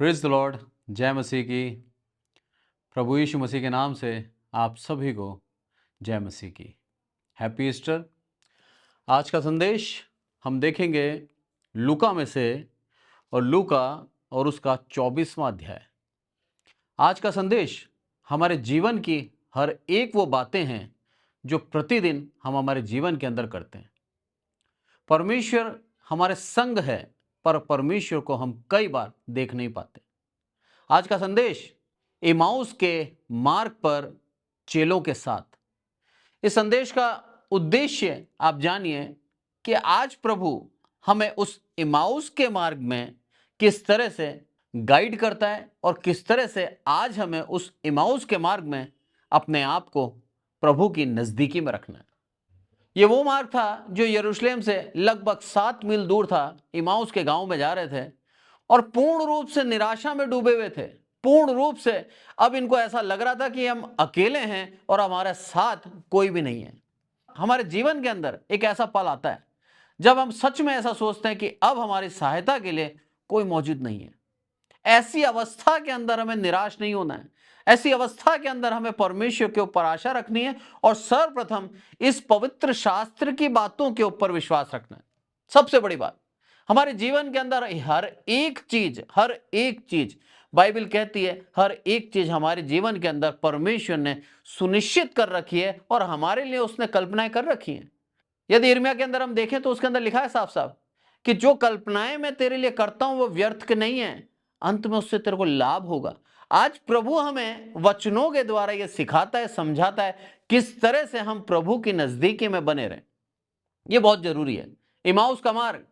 Praise the Lord. जय मसीह की। प्रभु यीशु मसीह के नाम से आप सभी को जय मसीह की। Happy Easter. आज का संदेश हम देखेंगे लूका में से, और लूका और उसका 24वां अध्याय। आज का संदेश हमारे जीवन की हर एक वो बातें हैं जो प्रतिदिन हम हमारे जीवन के अंदर करते हैं। परमेश्वर हमारे संग है, पर परमेश्वर को हम कई बार देख नहीं पाते। आज का संदेश इमाउस के मार्ग पर चेलों के साथ। इस संदेश का उद्देश्य आप जानिए कि आज प्रभु हमें उस इमाउस के मार्ग में किस तरह से गाइड करता है और किस तरह से आज हमें उस इमाउस के मार्ग में अपने आप को प्रभु की नजदीकी में रखना है। ये वो मार्ग था जो यरूशलेम से लगभग 7 मील दूर था। इमाउस के गांव में जा रहे थे और पूर्ण रूप से निराशा में डूबे हुए थे। पूर्ण रूप से अब इनको ऐसा लग रहा था कि हम अकेले हैं और हमारे साथ कोई भी नहीं है। हमारे जीवन के अंदर एक ऐसा पल आता है जब हम सच में ऐसा सोचते हैं कि अब हमारी सहायता के लिए कोई मौजूद नहीं है। ऐसी अवस्था के अंदर हमें निराश नहीं होना है। ऐसी अवस्था के अंदर हमें परमेश्वर के ऊपर आशा रखनी है और सर्वप्रथम इस पवित्र शास्त्र की बातों के ऊपर विश्वास रखना है। सबसे बड़ी बात, हमारे जीवन के अंदर हर एक चीज बाइबल कहती है, हर एक चीज हमारे जीवन के अंदर परमेश्वर ने सुनिश्चित कर रखी है और हमारे लिए उसने कल्पनाएं कर रखी हैं। यदि यिर्मयाह के अंदर हम देखें तो उसके अंदर लिखा है साफ साफ कि जो कल्पनाएं मैं तेरे लिए करता हूं वो व्यर्थ के नहीं है, अंत में उससे तेरे को लाभ होगा। आज प्रभु हमें वचनों के द्वारा यह सिखाता है, समझाता है किस तरह से हम प्रभु की नजदीकी में बने रहें। यह बहुत जरूरी है। इमाउस का मार्ग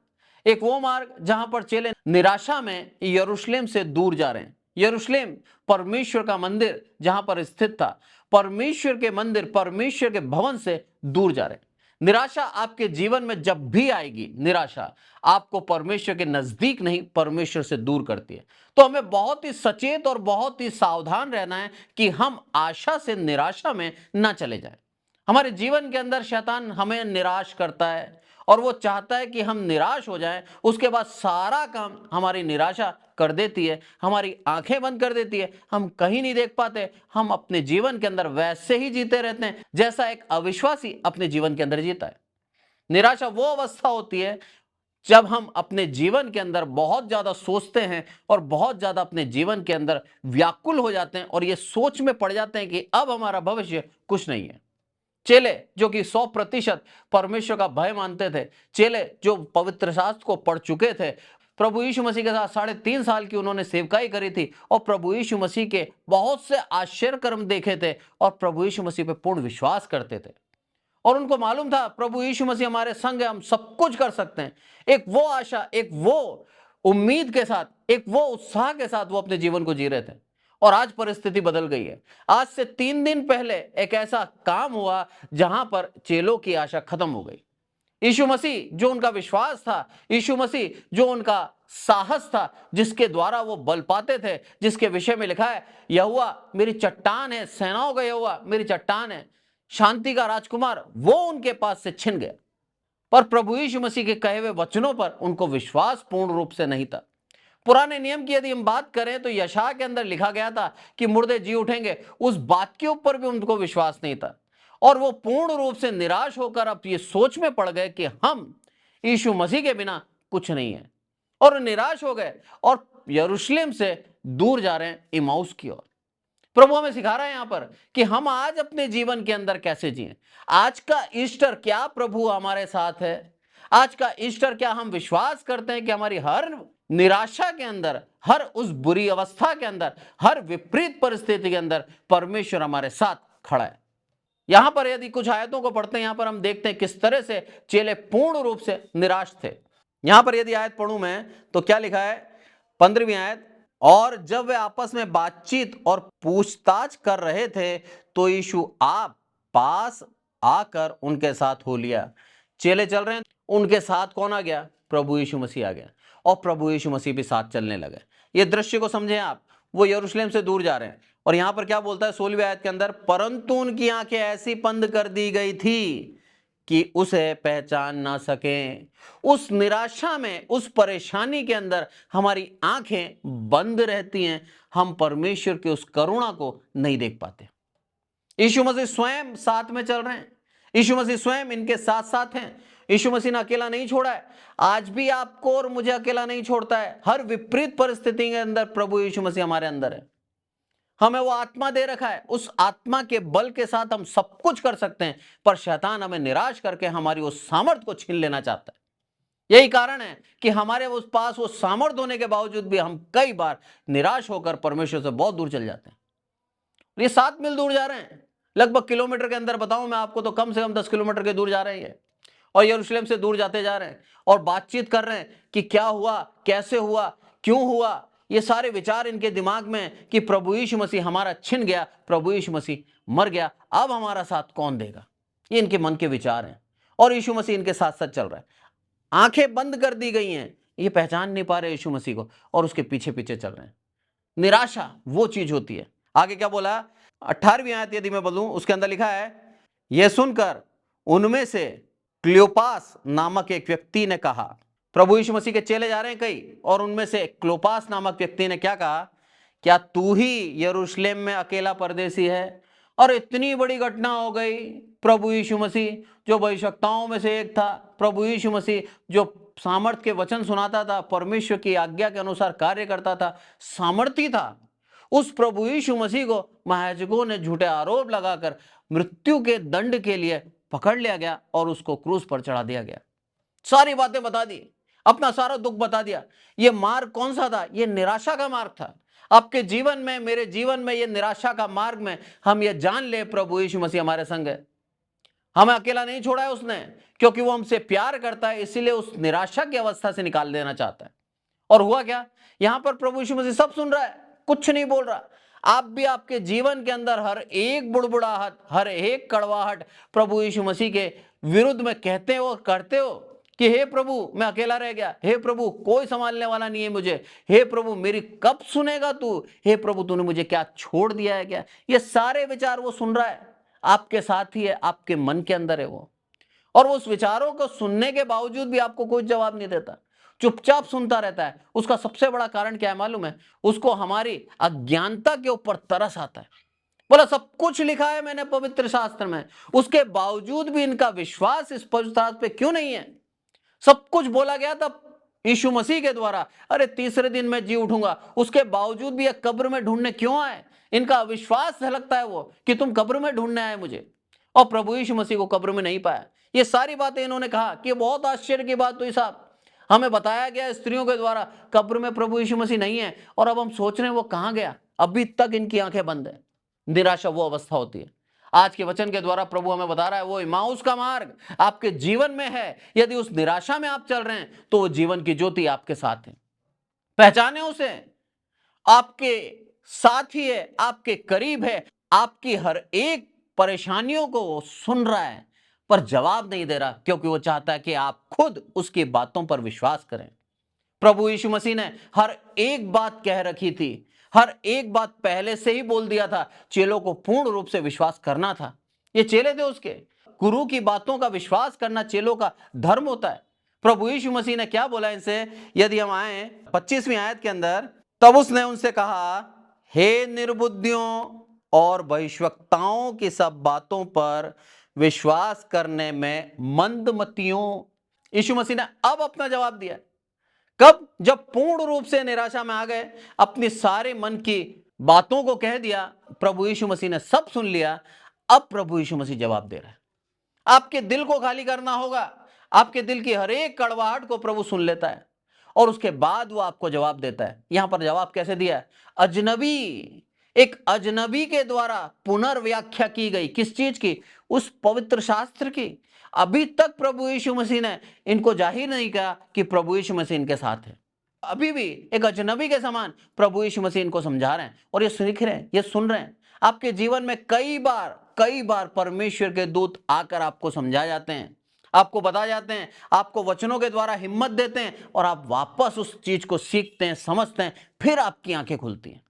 एक वो मार्ग जहां पर चेले निराशा में यरूशलेम से दूर जा रहे हैं। यरूशलेम परमेश्वर का मंदिर जहां पर स्थित था, परमेश्वर के मंदिर, परमेश्वर के भवन से दूर जा रहे हैं। निराशा आपके जीवन में जब भी आएगी, निराशा आपको परमेश्वर के नजदीक नहीं, परमेश्वर से दूर करती है। तो हमें बहुत ही सचेत और बहुत ही सावधान रहना है कि हम आशा से निराशा में ना चले जाएं। हमारे जीवन के अंदर शैतान हमें निराश करता है और वो चाहता है कि हम निराश हो जाएं, उसके बाद सारा काम हमारी निराशा कर देती है, हमारी आंखें बंद कर देती है, हम कहीं नहीं देख पाते, हम अपने जीवन के अंदर वैसे ही जीते रहते हैं जैसा एक अविश्वासी अपने जीवन के अंदर जीता है। निराशा वो अवस्था होती है जब हम अपने जीवन के अंदर बहुत ज्यादा सोचते हैं और बहुत ज्यादा अपने जीवन के अंदर व्याकुल हो जाते हैं और ये सोच में पड़ जाते हैं कि अब हमारा भविष्य कुछ नहीं है। चेले जो कि 100% परमेश्वर का भय मानते थे, चेले जो पवित्र शास्त्र को पढ़ चुके थे, प्रभु यीशु मसीह के साथ 3.5 साल की उन्होंने सेवकाई करी थी और प्रभु यीशु मसीह के बहुत से आश्चर्य कर्म देखे थे और प्रभु यीशु मसीह पे पूर्ण विश्वास करते थे और उनको मालूम था प्रभु यीशु मसीह हमारे संग है, हम सब कुछ कर सकते हैं। एक वो आशा, एक वो उम्मीद के साथ, एक वो उत्साह के साथ वो अपने जीवन को जी रहे थे। और आज परिस्थिति बदल गई है। आज से 3 दिन पहले एक ऐसा काम हुआ जहां पर चेलों की आशा खत्म हो गई। यीशु मसीह जो उनका विश्वास था, यीशु मसीह जो उनका साहस था, जिसके द्वारा वो बल पाते थे, जिसके विषय में लिखा है यहोवा मेरी चट्टान है, सेनाओं का यहोवा मेरी चट्टान है, शांति का राजकुमार, वो उनके पास से छिन गया। पर प्रभु यीशु मसीह के कहे हुए वचनों पर उनको विश्वास पूर्ण रूप से नहीं था। पुराने नियम की यदि हम बात करें तो यशायाह के अंदर लिखा गया था कि मुर्दे जी उठेंगे, उस बात के ऊपर भी उनको विश्वास नहीं था और वो पूर्ण रूप से निराश होकर अब ये सोच में पड़ गए कि हम यीशु मसीह के बिना कुछ नहीं है और निराश हो गए और यरूशलेम से दूर जा रहे हैं इमाउस की ओर। प्रभु हमें सिखा रहा है यहां पर कि हम आज अपने जीवन के अंदर कैसे जिएं। आज का ईस्टर क्या प्रभु हमारे साथ है? आज का ईस्टर क्या हम विश्वास करते हैं कि हमारी हर निराशा के अंदर, हर उस बुरी अवस्था के अंदर, हर विपरीत परिस्थिति के अंदर परमेश्वर हमारे साथ खड़ा है? यहां पर यदि कुछ आयतों को पढ़ते हैं, यहां पर हम देखते हैं किस तरह से चेले पूर्ण रूप से निराश थे। यहां पर यदि आयत पढ़ूं मैं तो क्या लिखा है, 15वीं आयत, और जब वे आपस में बातचीत और पूछताछ कर रहे थे तो यीशु आप पास आकर उनके साथ हो लिया। चेले चल रहे हैं, उनके साथ कौन आ गया? प्रभु यीशु मसीह आ गया और प्रभु यीशु मसीह भी साथ चलने लगे। ये दृश्य को समझें आप, वो यरूशलेम से दूर जा रहे हैं और यहां पर क्या बोलता है 16वीं आयत के अंदर, परंतु उनकी आंखें ऐसी बंद कर दी गई थी कि उसे पहचान ना सकें। उस निराशा में, उस परेशानी के अंदर हमारी आंखें बंद रहती हैं, हम परमेश्वर की उस करुणा को नहीं देख पाते। यीशु मसीह स्वयं साथ में चल रहे हैं, यीशु मसीह स्वयं इनके साथ साथ हैं। यीशु मसीह ने अकेला नहीं छोड़ा है, आज भी आपको और मुझे अकेला नहीं छोड़ता है। हर विपरीत परिस्थिति के अंदर प्रभु यीशु मसीह हमारे अंदर है। हमें वो आत्मा दे रखा है, उस आत्मा के बल के साथ हम सब कुछ कर सकते हैं, पर शैतान हमें निराश करके हमारी उस सामर्थ को छीन लेना चाहता है। यही कारण है कि हमारे उस पास वो सामर्थ होने के बावजूद भी हम कई बार निराश होकर परमेश्वर से बहुत दूर चल जाते हैं। ये 7 मील दूर जा रहे हैं, लगभग किलोमीटर के अंदर बताऊं मैं आपको तो कम से कम 10 किलोमीटर के दूर जा रहे हैं, और यरूशलेम से दूर जाते जा रहे हैं और बातचीत कर रहे हैं कि क्या हुआ, कैसे हुआ, क्यों हुआ। ये सारे विचार इनके दिमाग में कि प्रभु यीशु मसीह हमारा छिन गया, प्रभु यीशु मसीह मर गया, अब हमारा साथ कौन देगा। ये इनके मन के विचार हैं और यीशु मसीह इनके साथ साथ चल रहा है। आंखें बंद कर दी गई हैं, ये पहचान नहीं पा रहे यीशु मसीह को और उसके पीछे पीछे चल रहे हैं। निराशा वो चीज होती है। आगे क्या बोला, 18वीं आयत यदि मैं बोलूं, उसके अंदर लिखा है, यह सुनकर उनमें से क्लियोपास नामक एक व्यक्ति ने कहा, प्रभु यीशु मसीह के चेले जा रहे हैं कई, और उनमें से क्लियोपास नामक व्यक्ति ने क्या कहा, क्या तू ही यरूशलेम में अकेला परदेसी है। और इतनी बड़ी घटना हो गई, प्रभु यीशु मसीह जो भविष्यवक्ताओं में से एक था, प्रभु यीशु मसीह जो सामर्थ के वचन सुनाता था, परमेश्वर की आज्ञा के अनुसार कार्य करता था, सामर्थी था, उस प्रभु यीशु मसीह को महायाजकों ने झूठे आरोप लगाकर मृत्यु के दंड के लिए पकड़ लिया गया और उसको क्रूस पर चढ़ा दिया गया। सारी बातें बता दी, अपना सारा दुख बता दिया। ये मार्ग कौन सा था, ये निराशा का मार्ग था। आपके जीवन में, मेरे जीवन में, ये निराशा का मार्ग में हम ये जान ले प्रभु यीशु मसीह हमारे संग है, हमें अकेला नहीं छोड़ा है उसने, क्योंकि वो हमसे प्यार करता है, इसीलिए उस निराशा की अवस्था से निकाल देना चाहता है। और हुआ क्या, यहां पर प्रभु यीशु मसीह सब सुन रहा है, कुछ नहीं बोल रहा। आप भी आपके जीवन के अंदर हर एक बुड़बुड़ाहट, हर एक कड़वाहट प्रभु यीशु मसीह के विरुद्ध में कहते हो, करते हो कि हे प्रभु मैं अकेला रह गया, हे प्रभु कोई संभालने वाला नहीं है मुझे, हे प्रभु मेरी कब सुनेगा तू, हे प्रभु तूने मुझे क्या छोड़ दिया है क्या। ये सारे विचार वो सुन रहा है, आपके साथ ही है, आपके मन के अंदर है वो, और उस विचारों को सुनने के बावजूद भी आपको कोई जवाब नहीं देता, चुपचाप सुनता रहता है। उसका सबसे बड़ा कारण क्या है मालूम है, उसको हमारी अज्ञानता के ऊपर तरस आता है। बोला सब कुछ लिखा है मैंने पवित्र शास्त्र में, उसके बावजूद भी इनका विश्वास इस पवित्र शास्त्र पे क्यों नहीं है। सब कुछ बोला गया था यीशु मसीह के द्वारा, अरे तीसरे दिन मैं जी उठूंगा, उसके बावजूद भी ये कब्र में ढूंढने क्यों आए। इनका विश्वास झलकता है वो कि तुम कब्र में ढूंढने आए मुझे, और प्रभु यीशु मसीह को कब्र में नहीं पाया। ये सारी बातें इन्होंने कहा कि बहुत आश्चर्य की बात हुई साहब, हमें बताया गया स्त्रियों के द्वारा कब्र में प्रभु यीशु मसीह नहीं है, और अब हम सोच रहे हैं वो कहां गया। अभी तक इनकी आंखें बंद है। निराशा वो अवस्था होती है। आज के वचन के द्वारा प्रभु हमें बता रहा है वो इम्माउस का मार्ग आपके जीवन में है। यदि उस निराशा में आप चल रहे हैं तो वो जीवन की ज्योति आपके साथ है। पहचाने उसे, आपके साथ ही है, आपके करीब है, आपकी हर एक परेशानियों को वो सुन रहा है, पर जवाब नहीं दे रहा, क्योंकि वो चाहता है कि आप खुद उसकी बातों पर विश्वास करें। प्रभु यीशु मसीह ने हर एक बात कह रखी थी, हर एक बात पहले से ही बोल दिया था। चेलों को पूर्ण रूप से विश्वास करना था, ये चेले थे उसके। गुरु की बातों का विश्वास करना चेलों का धर्म होता है। प्रभु यीशु मसीह ने क्या बोला इनसे, यदि हम आए 25वीं आयत के अंदर, तब उसने उनसे कहा, हे निर्बुद्धियों और भविष्यवक्ताओं की सब बातों पर विश्वास करने में मंदमतियों। यीशु मसीह ने अब अपना जवाब दिया। कब, जब पूर्ण रूप से निराशा में आ गए, अपनी सारे मन की बातों को कह दिया, प्रभु यीशु मसीह ने सब सुन लिया। अब प्रभु यीशु मसीह जवाब दे रहा है। आपके दिल को खाली करना होगा, आपके दिल की हर एक कड़वाहट को प्रभु सुन लेता है और उसके बाद वो आपको जवाब देता है। यहां पर जवाब कैसे दिया है, अजनबी, एक अजनबी के द्वारा पुनर्व्याख्या की गई। किस चीज की, उस पवित्र शास्त्र की। अभी तक प्रभु यीशु मसीह ने इनको जाहिर नहीं किया कि प्रभु यीशु मसीह इनके साथ है। अभी भी एक अजनबी के समान प्रभु यीशु मसीह इनको समझा रहे हैं और ये सीख रहे हैं, ये सुन रहे हैं। आपके जीवन में कई बार परमेश्वर के दूत आकर आपको समझा जाते हैं, आपको बता जाते हैं, आपको वचनों के द्वारा हिम्मत देते हैं, और आप वापस उस चीज को सीखते हैं, समझते हैं, फिर आपकी आंखें खुलती हैं।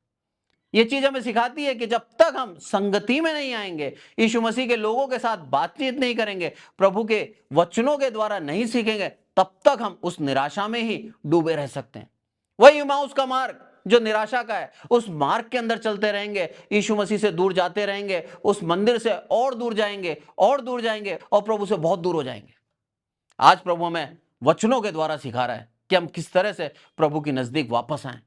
ये चीज हमें सिखाती है कि जब तक हम संगति में नहीं आएंगे, यीशु मसीह के लोगों के साथ बातचीत नहीं करेंगे, प्रभु के वचनों के द्वारा नहीं सीखेंगे, तब तक हम उस निराशा में ही डूबे रह सकते हैं। वही इम्माउस का मार्ग जो निराशा का है, उस मार्ग के अंदर चलते रहेंगे, यीशु मसीह से दूर जाते रहेंगे, उस मंदिर से और दूर जाएंगे और दूर जाएंगे और प्रभु से बहुत दूर हो जाएंगे। आज प्रभु हमें वचनों के द्वारा सिखा रहा है कि हम किस तरह से प्रभु के नजदीक वापस आए।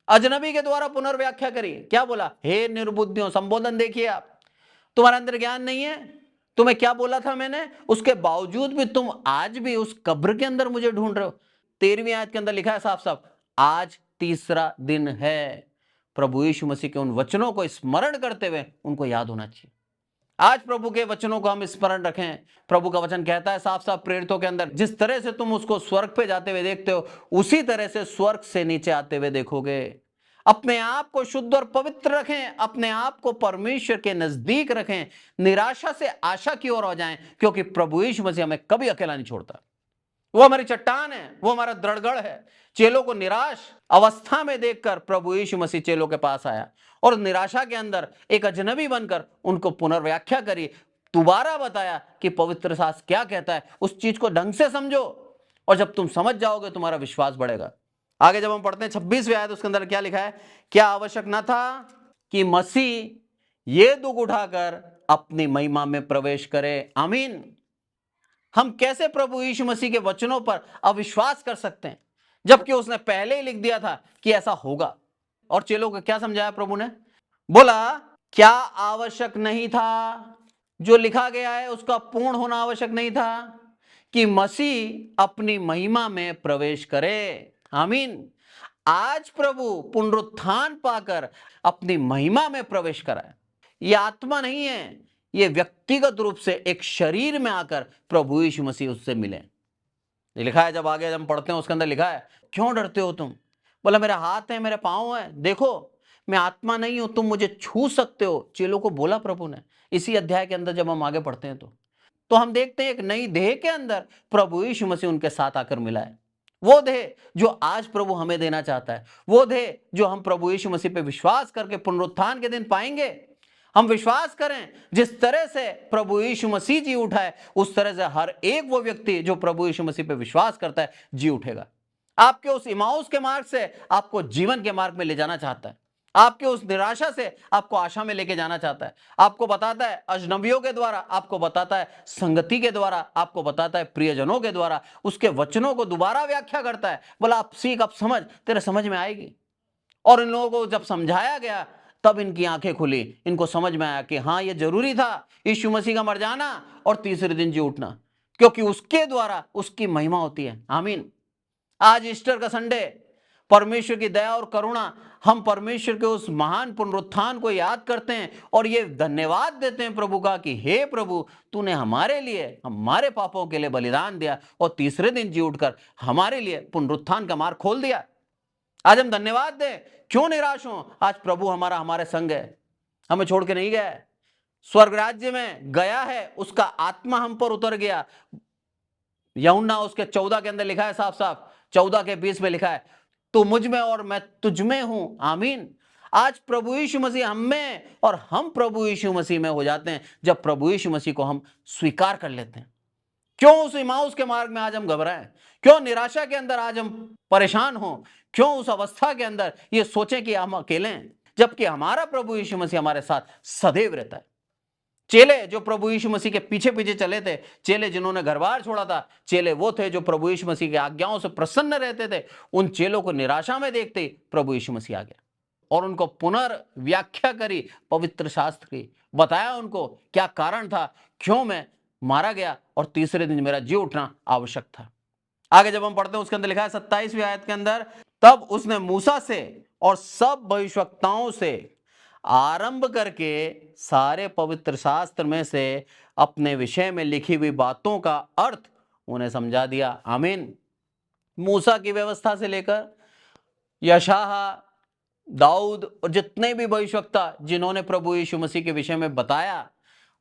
अजनबी के द्वारा पुनर्व्याख्या करिए। क्या बोला? हे निर्बुद्धियों, संबोधन देखिए आप, तुम्हारे अंदर ज्ञान नहीं है, तुम्हें क्या बोला था मैंने, उसके बावजूद भी तुम आज भी उस कब्र के अंदर मुझे ढूंढ रहे हो। 13वीं आयत के अंदर लिखा है साफ साफ, आज तीसरा दिन है। प्रभु यीशु मसीह के उन वचनों को स्मरण करते हुए उनको याद होना चाहिए। आज प्रभु के वचनों को हम स्मरण रखें। प्रभु का वचन कहता है साफ साफ प्रेरितों के अंदर, जिस तरह से तुम उसको स्वर्ग पे जाते हुए देखते हो, उसी तरह से स्वर्ग से नीचे आते हुए देखोगे। अपने आप को शुद्ध और पवित्र रखें, अपने आप को परमेश्वर के नजदीक रखें, निराशा से आशा की ओर हो जाएं, क्योंकि प्रभु यीशु मसीह हमें कभी अकेला नहीं छोड़ता। वो हमारी चट्टान है, वो हमारा दृढ़गढ़ है। चेलों को निराश अवस्था में देखकर प्रभु यीशु मसीह चेलों के पास आया और निराशा के अंदर एक अजनबी बनकर उनको पुनर्व्याख्या करी, दोबारा बताया कि पवित्र शास्त्र क्या कहता है। उस चीज को ढंग से समझो और जब तुम समझ जाओगे तुम्हारा विश्वास बढ़ेगा। आगे जब हम पढ़ते हैं 26वीं आयत, उसके अंदर क्या लिखा है? क्या आवश्यक न था कि मसीह ये दुख उठाकर अपनी महिमा में प्रवेश करे? आमीन। हम कैसे प्रभु यीशु मसीह के वचनों पर अविश्वास कर सकते हैं, जबकि उसने पहले ही लिख दिया था कि ऐसा होगा। और चेलों को क्या समझाया प्रभु ने? बोला क्या आवश्यक नहीं था, जो लिखा गया है उसका पूर्ण होना आवश्यक नहीं था कि मसीह अपनी महिमा में प्रवेश करे? आमीन। आज प्रभु पुनरुत्थान पाकर अपनी महिमा में प्रवेश कराए। यह आत्मा नहीं है, ये व्यक्तिगत रूप से एक शरीर में आकर प्रभु यीशु मसीह उससे मिले। लिखा है, जब आगे हम पढ़ते हैं उसके अंदर लिखा है, क्यों डरते हो तुम? बोला मेरे हाथ है, मेरे पांव है, देखो मैं आत्मा नहीं हूं, तुम मुझे छू सकते हो। चेलों को बोला प्रभु ने। इसी अध्याय के अंदर जब हम आगे पढ़ते हैं तो हम देखते हैं एक नई देह के अंदर प्रभु यीशु मसीह उनके साथ आकर मिला है। वो देह जो आज प्रभु हमें देना चाहता है, वो देह जो हम प्रभु यीशु मसीह पे विश्वास करके पुनरुत्थान के दिन पाएंगे। हम विश्वास करें, जिस तरह से प्रभु यीशु मसीह जी उठा है, उस तरह से हर एक वो व्यक्ति जो प्रभु यीशु मसीह पे विश्वास करता है जी उठेगा। आपके उस इमाउस के मार्ग से आपको जीवन के मार्ग में ले जाना चाहता है। आपके उस निराशा से आपको आशा में लेके जाना चाहता है। आपको बताता है अजनबियों के द्वारा, आपको बताता है संगति के द्वारा, आपको बताता है प्रियजनों के द्वारा, उसके वचनों को दोबारा व्याख्या करता है। बोला आप सीख, अब समझ, तेरे समझ में आएगी। और इन लोगों को जब समझाया गया तब इनकी आंखें खुली, इनको समझ में आया कि हाँ ये जरूरी था यीशु मसीह का मर जाना और तीसरे दिन जी उठना, क्योंकि उसके द्वारा उसकी महिमा होती है। आमीन। आज ईस्टर का संडे, परमेश्वर की दया और करुणा, हम परमेश्वर के उस महान पुनरुत्थान को याद करते हैं और ये धन्यवाद देते हैं प्रभु का कि हे प्रभु, तूने हमारे लिए, हमारे पापों के लिए बलिदान दिया और तीसरे दिन जी उठकर हमारे लिए पुनरुत्थान का मार्ग खोल दिया। आज हम धन्यवाद दें। क्यों निराश हो? आज प्रभु हमारा हमारे संग है, हमें छोड़ के नहीं गया है। स्वर्ग राज्य में गया है, उसका आत्मा हम पर उतर गया। यूहन्ना उसके 14 के अंदर लिखा है साफ साफ, 14 के 20 में लिखा है, तू मुझ में और मैं तुझ में हूं। आमीन। आज प्रभु यीशु मसीह हम में और हम प्रभु यीशु मसीह में हो जाते हैं जब प्रभु यीशु मसीह को हम स्वीकार कर लेते हैं। क्यों उस इमाउस के मार्ग में आज हम घबराएं? क्यों निराशा के अंदर आज हम परेशान हों? क्यों उस अवस्था के अंदर ये सोचें कि हम अकेले हैं, जबकि हमारा प्रभु यीशु मसीह हमारे साथ सदैव रहता है। चेले जो प्रभु यीशु मसीह के पीछे पीछे चले थे, चेले जिन्होंने घर बार छोड़ा था, चेले वो थे जो प्रभु यीशु मसीह की आज्ञाओं से प्रसन्न रहते थे। उन चेलों को निराशा में देखते ही प्रभु यीशु मसीह आ गया और उनको पुनर्व्याख्या करी पवित्र शास्त्र की, बताया उनको क्या कारण था, क्यों मैं मारा गया और तीसरे दिन मेरा जी उठना आवश्यक था। आगे जब हम पढ़ते हैं उसके अंदर लिखा है 27वीं आयत के अंदर, तब उसने मूसा से और सब भविष्यवक्ताओं से आरंभ करके सारे पवित्र शास्त्र में से अपने विषय में लिखी हुई बातों का अर्थ उन्हें समझा दिया। आमीन। मूसा की व्यवस्था से लेकर यशायाह, दाऊद और जितने भी भविष्यवक्ता जिन्होंने प्रभु यीशु मसीह के विषय में बताया,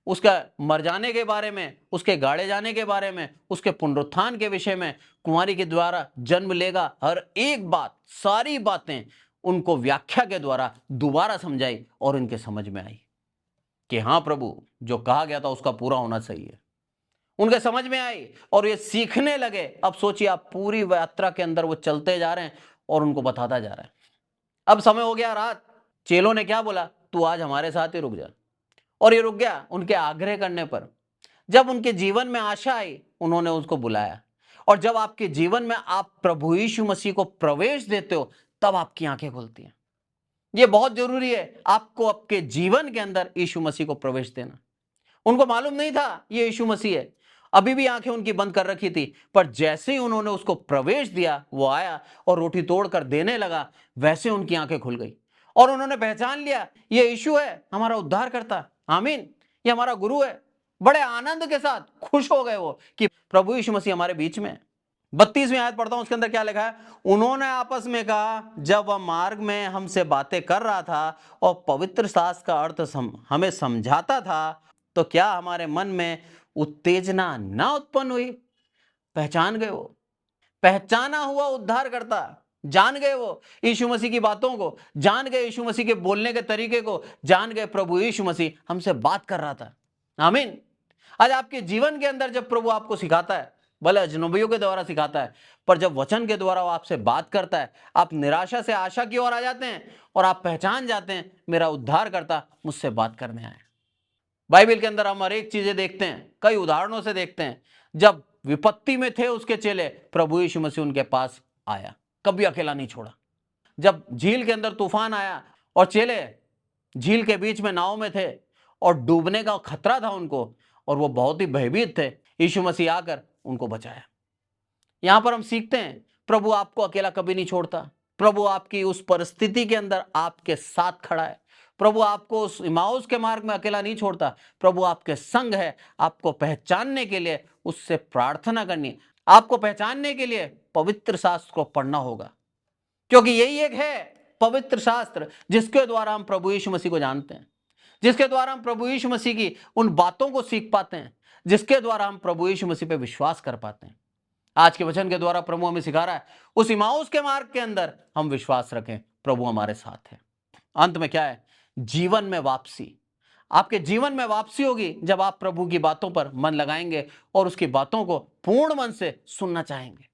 उसका मर जाने के बारे में, उसके गाड़े जाने के बारे में, उसके पुनरुत्थान के विषय में, कुंवारी के द्वारा जन्म लेगा, हर एक बात, सारी बातें उनको व्याख्या के द्वारा दोबारा समझाई और इनके समझ में आई कि हाँ प्रभु, जो कहा गया था उसका पूरा होना चाहिए। उनके समझ में आई और ये सीखने लगे। अब सोचिए, आप पूरी यात्रा के अंदर वो चलते जा रहे हैं और उनको बताता जा रहा है। अब समय हो गया रात। चेलों ने क्या बोला, तू आज हमारे साथ ही रुक जा। और ये रुक गया उनके आग्रह करने पर। जब उनके जीवन में आशा आई, उन्होंने उसको बुलाया। और जब आपके जीवन में आप प्रभु यीशु मसीह को प्रवेश देते हो, तब आपकी आंखें खुलती हैं। ये बहुत जरूरी है, आपको आपके जीवन के अंदर यीशु मसीह को प्रवेश देना। उनको मालूम नहीं था ये यीशु मसीह है, अभी भी आंखें उनकी बंद कर रखी थी। पर जैसे ही उन्होंने उसको प्रवेश दिया, वो आया और रोटी तोड़कर देने लगा, वैसे उनकी आंखें खुल गई और उन्होंने पहचान लिया ये यीशु है, हमारा उद्धार करता। आमीन, ये हमारा गुरु है। बड़े आनंद के साथ खुश हो गए वो कि प्रभु यीशु मसीह हमारे बीच में। 32वीं आयत पढ़ता हूं, उसके अंदर क्या लिखा है। उन्होंने आपस में कहा, जब वह मार्ग में हमसे बातें कर रहा था और पवित्र शास्त्र का अर्थ हमें समझाता था, तो क्या हमारे मन में उत्तेजना ना उत्पन्न हुई। पहचान गए वो, पहचाना हुआ उद्धार करता। जान गए वो यीशु मसीह की बातों को, जान गए यीशु मसीह के बोलने के तरीके को, जान गए प्रभु यीशु मसीह हमसे बात कर रहा था। आमीन। आज आपके जीवन के अंदर जब प्रभु आपको सिखाता है, भले अजनबियों के द्वारा सिखाता है, पर जब वचन के द्वारा वो आपसे बात करता है, आप निराशा से आशा की ओर आ जाते हैं और आप पहचान जाते हैं मेरा उद्धार करता मुझसे बात करने आए। बाइबल के अंदर हम हर एक चीजें देखते हैं, कई उदाहरणों से देखते हैं। जब विपत्ति में थे उसके चेले, प्रभु यीशु मसीह उनके पास आया, कभी अकेला नहीं छोड़ा। जब झील के अंदर तूफान आया और चेले झील के बीच में नाव में थे और डूबने का खतरा था उनको और वो बहुत ही भयभीत थे, यीशु मसीह आकर उनको बचाया। यहां पर हम सीखते हैं प्रभु आपको अकेला कभी नहीं छोड़ता। प्रभु आपकी उस परिस्थिति के अंदर आपके साथ खड़ा है। प्रभु आपको उस इमाउस के मार्ग में अकेला नहीं छोड़ता। प्रभु आपके संग है। आपको पहचानने के लिए उससे प्रार्थना करनी है। आपको पहचानने के लिए पवित्र शास्त्र को पढ़ना होगा, क्योंकि यही एक है पवित्र शास्त्र जिसके द्वारा हम प्रभु यीशु मसीह को जानते हैं, जिसके द्वारा हम प्रभु यीशु मसीह की उन बातों को सीख पाते हैं, जिसके द्वारा हम प्रभु यीशु मसीह पे विश्वास कर पाते हैं। आज के वचन के द्वारा प्रभु हमें सिखा रहा है, उस इमाउस के मार्ग के अंदर हम विश्वास रखें, प्रभु हमारे साथ है। अंत में क्या है, जीवन में वापसी। आपके जीवन में वापसी होगी जब आप प्रभु की बातों पर मन लगाएंगे और उसकी बातों को पूर्ण मन से सुनना चाहेंगे।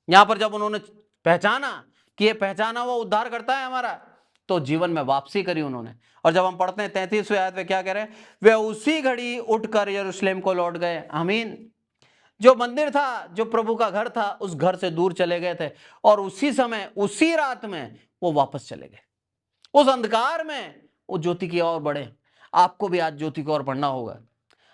यहां पर जब उन्होंने पहचाना कि ये पहचाना हुआ उद्धार करता है हमारा, तो जीवन में वापसी करी उन्होंने। और जब हम पढ़ते हैं 33वें आयत में क्या कह रहे हैं, वे उसी घड़ी उठकर यरूशलेम को लौट गए। आमीन। जो मंदिर था, जो प्रभु का घर था, उस घर से दूर चले गए थे और उसी समय, उसी रात में वो वापस चले गए। उस अंधकार में वो ज्योति की ओर बढ़े। आपको भी आज ज्योति की ओर बढ़ना होगा।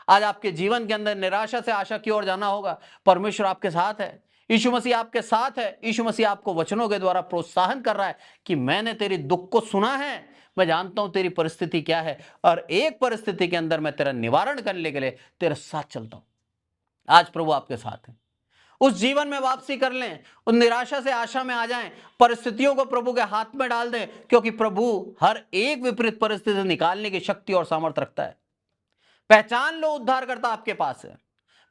आज आपके जीवन के अंदर निराशा से आशा की ओर जाना होगा। परमेश्वर आपके साथ है, यीशु मसीह आपके साथ है। यीशु मसीह आपको वचनों के द्वारा प्रोत्साहन कर रहा है कि मैंने तेरी दुख को सुना है, मैं जानता हूं तेरी परिस्थिति क्या है और एक परिस्थिति के अंदर मैं तेरा निवारण करने के लिए तेरे साथ चलता हूं। आज प्रभु आपके साथ है। उस जीवन में वापसी कर लें, उस निराशा से आशा में आ जाएं, परिस्थितियों को प्रभु के हाथ में डाल दें, क्योंकि प्रभु हर एक विपरीत परिस्थिति से निकालने की शक्ति और सामर्थ्य रखता है। पहचान लो उद्धारकर्ता आपके पास है।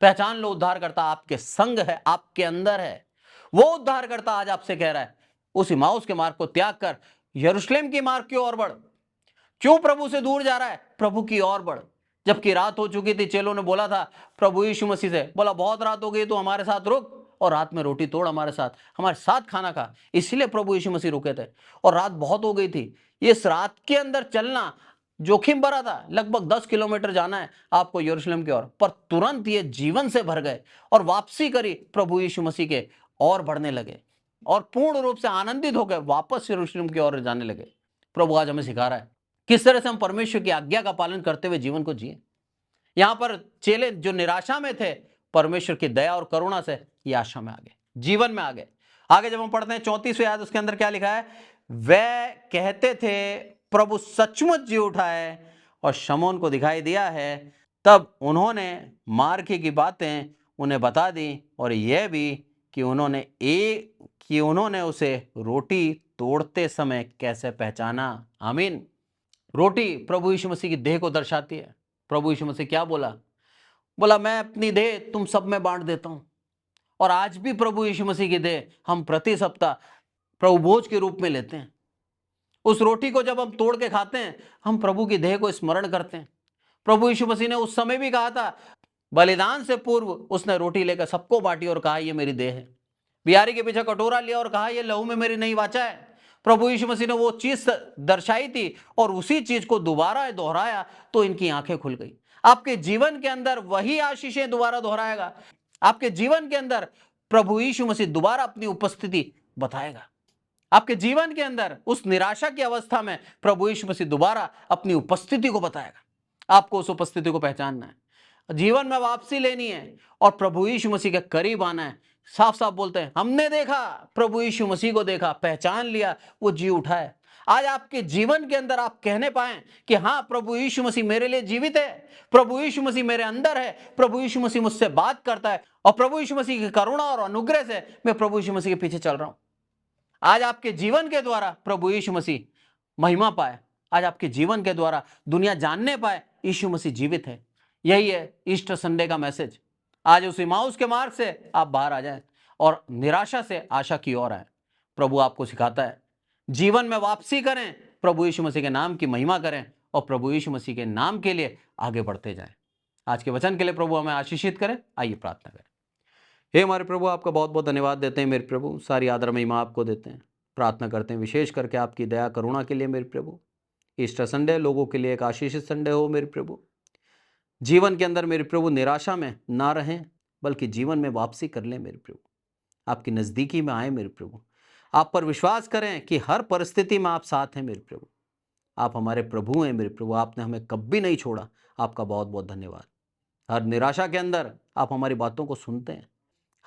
पहचान लो उद्धारकर्ता आपके संग है, आपके अंदर है। वो उद्धारकर्ता आज आपसे कह रहा है, उस इमाउस के मार्ग को त्याग कर यरूशलेम की मार्ग की ओर बढ़। क्यों प्रभु से दूर जा रहा है? प्रभु की ओर बढ़। जबकि रात हो चुकी थी, चेलों ने बोला था प्रभु यीशु मसीह से, बोला बहुत रात हो गई तो हमारे साथ रुक और रात में रोटी तोड़, हमारे साथ खाना खा। इसलिए प्रभु यीशु मसीह रुके थे और रात बहुत हो गई थी। इस रात के अंदर चलना जोखिम भरा था। लगभग 10 किलोमीटर जाना है आपको यरूशलेम की ओर, पर तुरंत ये जीवन से भर गए और वापसी करी प्रभु यीशु मसीह के और बढ़ने लगे और पूर्ण रूप से आनंदित होकर वापस यरूशलेम की ओर जाने लगे। प्रभु आज हमें सिखा रहा है किस तरह से हम परमेश्वर की आज्ञा का पालन करते हुए जीवन को जिए। यहां पर चेले जो निराशा में थे, परमेश्वर की दया और करुणा से ये आशा में आ गए, जीवन में आ गए। आगे जब हम पढ़ते हैं 34वें आयत, उसके अंदर क्या लिखा है, वे कहते थे प्रभु सचमुच जी उठा है और शमौन को दिखाई दिया है। तब उन्होंने मार्ग की बातें उन्हें बता दी और यह भी कि उन्होंने उसे रोटी तोड़ते समय कैसे पहचाना। आमीन। रोटी प्रभु यीशु मसीह की देह को दर्शाती है। प्रभु यीशु मसीह क्या बोला? बोला मैं अपनी देह तुम सब में बांट देता हूं। और आज भी प्रभु यीशु मसीह की देह हम प्रति सप्ताह प्रभु भोज के रूप में लेते हैं। उस रोटी को जब हम तोड़ के खाते हैं, हम प्रभु की देह को स्मरण करते हैं। प्रभु यीशु मसीह ने उस समय भी कहा था, बलिदान से पूर्व उसने रोटी लेकर सबको बांटी और कहा, ये मेरी देह है। बियारी के पीछे कटोरा लिया और कहा, ये लहू में मेरी नई वाचा है। प्रभु यीशु मसीह ने वो चीज दर्शाई थी और उसी चीज को दोबारा दोहराया तो इनकी आंखें खुल गई। आपके जीवन के अंदर वही आशीषें दोबारा दोहराएगा। आपके जीवन के अंदर प्रभु यीशु मसीह दोबारा अपनी उपस्थिति बताएगा। आपके जीवन के अंदर उस निराशा की अवस्था में प्रभु यीशु मसीह दोबारा अपनी उपस्थिति को बताएगा। आपको उस उपस्थिति को पहचानना है, जीवन में वापसी लेनी है और प्रभु यीशु मसीह के करीब आना है। साफ साफ बोलते हैं, हमने देखा, प्रभु यीशु मसीह को देखा, पहचान लिया, वो जी उठा है। आज आपके जीवन के अंदर आप कहने पाए कि हाँ, प्रभु यीशु मसीह मेरे लिए जीवित है, प्रभु यीशु मसीह मेरे अंदर है, प्रभु यीशु मसीह मुझसे बात करता है और प्रभु यीशु मसीह की करुणा और अनुग्रह से मैं प्रभु यीशु मसीह के पीछे चल रहा हूं। आज आपके जीवन के द्वारा प्रभु यीशु मसीह महिमा पाए। आज आपके जीवन के द्वारा दुनिया जानने पाए यीशु मसीह जीवित है। यही है ईस्टर संडे का मैसेज। आज उस इमाउस के मार्ग से आप बाहर आ जाएं और निराशा से आशा की ओर आए। प्रभु आपको सिखाता है, जीवन में वापसी करें, प्रभु यीशु मसीह के नाम की महिमा करें और प्रभु यीशु मसीह के नाम के लिए आगे बढ़ते जाएं। आज के वचन के लिए प्रभु हमें आशीषित करें। आइए प्रार्थना करें। हे हमारे प्रभु, आपका बहुत बहुत धन्यवाद देते हैं मेरे प्रभु, सारी आदर महिमा आपको देते हैं। प्रार्थना करते हैं विशेष करके आपकी दया करुणा के लिए मेरे प्रभु। ईस्टर संडे लोगों के लिए एक आशीषित संडे हो मेरे प्रभु। जीवन के अंदर मेरे प्रभु निराशा में ना रहें, बल्कि जीवन में वापसी कर लें मेरे प्रभु। आपकी नज़दीकी में आए मेरे प्रभु। आप पर विश्वास करें कि हर परिस्थिति में आप साथ हैं मेरे प्रभु। आप हमारे प्रभु हैं मेरे प्रभु, आपने हमें कभी नहीं छोड़ा। आपका बहुत बहुत धन्यवाद। हर निराशा के अंदर आप हमारी बातों को सुनते हैं,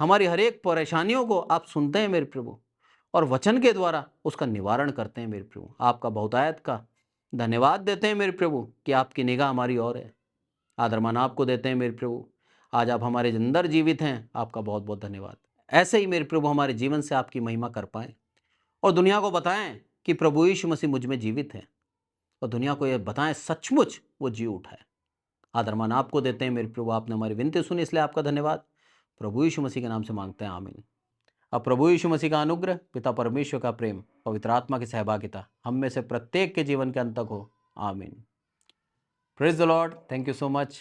हमारी हर एक परेशानियों को आप सुनते हैं मेरे प्रभु और वचन के द्वारा उसका निवारण करते हैं मेरे प्रभु। आपका बहुतायत का धन्यवाद देते हैं मेरे प्रभु कि आपकी निगाह हमारी ओर है। आदरमान आपको देते हैं मेरे प्रभु। आज आप हमारे अंदर जीवित हैं, आपका बहुत बहुत धन्यवाद। ऐसे ही मेरे प्रभु हमारे जीवन से आपकी महिमा कर पाएं और दुनिया को बताएं कि प्रभु यीशु मसीह मुझ में जीवित है और दुनिया को यह बताएं सचमुच वो जी उठा है। आदरमान आपको देते हैं मेरे प्रभु। आपने हमारी विनती सुनी, इसलिए आपका धन्यवाद। प्रभु यीशु मसीह के नाम से मांगते हैं, आमीन। अब प्रभु यीशु मसीह का अनुग्रह, पिता परमेश्वर का प्रेम, पवित्र आत्मा की सहभागिता हम में से प्रत्येक के जीवन के अंत तक हो, आमीन। Praise the Lord. Thank you so much.